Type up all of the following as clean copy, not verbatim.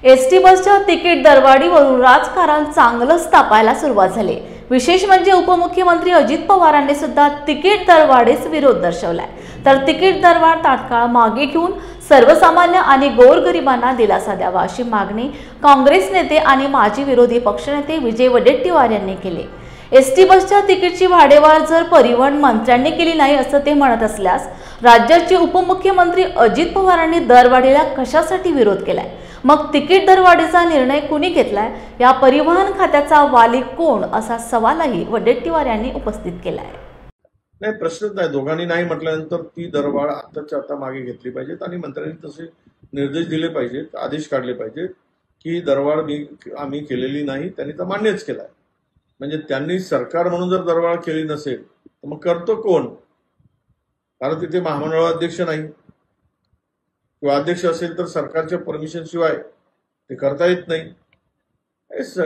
ST बसच्या ticket दरवाढीवरून राजकारण चांगलंच तापायला सुरुवात झाली। विशेष म्हणजे उपमुख्यमंत्री अजित पवारांनी सुद्धा तिकीट दरवाढीस विरोध दर्शवलाय। तर तिकीट दरवाढ तात्काळ मागे घेऊन सर्वसामान्य आणि गोरगरिबांना दिलासा द्यावा अशी मागणी काँग्रेस नेते आणि माजी विरोधी पक्षनेते विजय वडेट्टीवार यांनी केली। एसटी बसच्या तिकीटची वाढेवाढ जर परिवहन मंत्र्यांनी केली नाही असं ते म्हणत असल्यास राज्याचे उपमुख्यमंत्री अजित पवारांनी दरवाढीला कशासाठी विरोध केलाय? मग तिकीट दरवाढीचा निर्णय कुणी घेतलाय? या परिवहन खात्याचा वाली कोण असा सवालही वडेट्टीवार यांनी उपस्थित केलाय। नाही, प्रश्नच नाही। दोघांनी नाही म्हटल्यानंतर ती दरवाढ आताच्या आता मागे घेतली पाहिजेत आणि मंत्र्यांनी तसे निर्देश दिले पाहिजेत, आदेश काढले पाहिजेत की दरवाढ आम्ही केलेली नाही, त्यांनी तर मान्यच केलाय। म्हणजे त्यांनी सरकार म्हणून जर दरवाढ केली नसेल तर मग करतो कोण? कारण तिथे महामंडळ अध्यक्ष नाही किंवा अध्यक्ष असेल तर सरकारच्या परमिशन शिवाय ते करता येत नाही।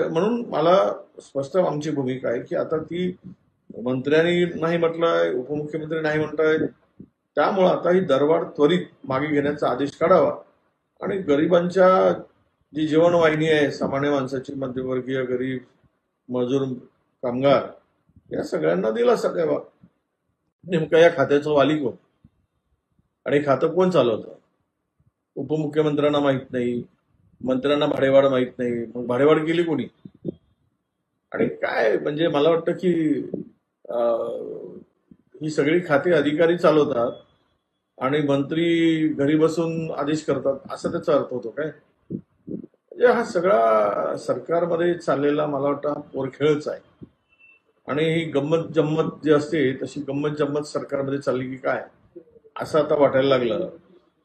म्हणून मला स्पष्ट आमची भूमिका आहे की आता ती मंत्र्यांनी नाही म्हटलंय, उपमुख्यमंत्री नाही म्हणतायत, त्यामुळे आता ही दरवाढ त्वरित मागे घेण्याचा आदेश काढावा आणि गरिबांच्या जी जीवनवाहिनी आहे, सामान्य माणसाची, मध्यमवर्गीय, गरीब, मजूर, कामगार, या सगळ्यांना दिलासा द्यावा। नेमका या खात्याचं वाली कोण आणि खातं कोण चालवतं? उपमुख्यमंत्र्यांना माहित नाही, मंत्र्यांना भाडेवाढ माहित नाही, मग भाडेवाढ केली कोणी? आणि काय म्हणजे मला वाटतं की ही सगळी खाते अधिकारी चालवतात आणि मंत्री घरी बसून आदेश करतात, असा त्याचा अर्थ होतो काय? म्हणजे हा सगळा सरकारमध्ये चाललेला मला वाटतं हा पोरखेळच आहे आणि ही गंमत जम्मत जी असते तशी गंमत जम्मत सरकारमध्ये चालली की काय असं आता वाटायला लागलं।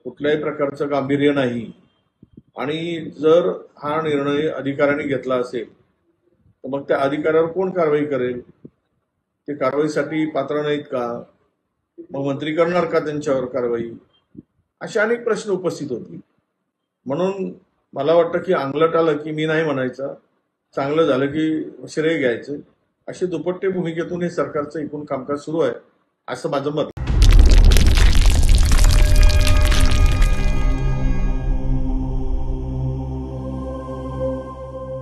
कुठल्याही प्रकारचं गांभीर्य नाही आणि जर हा निर्णय अधिकाऱ्यांनी घेतला असेल तर मग त्या अधिकाऱ्यावर कोण कारवाई करेल? ते कारवाईसाठी पात्र नाहीत का? मग मंत्री करणार का त्यांच्यावर कारवाई? असे अनेक प्रश्न उपस्थित होतील। म्हणून मला वाटतं की अंगलट आलं की मी नाही म्हणायचं, चांगलं झालं की श्रेय घ्यायचं, अशी दुपट्टे भूमिकेतून हे सरकारचं एकूण कामकाज सुरू आहे असं माझं मत।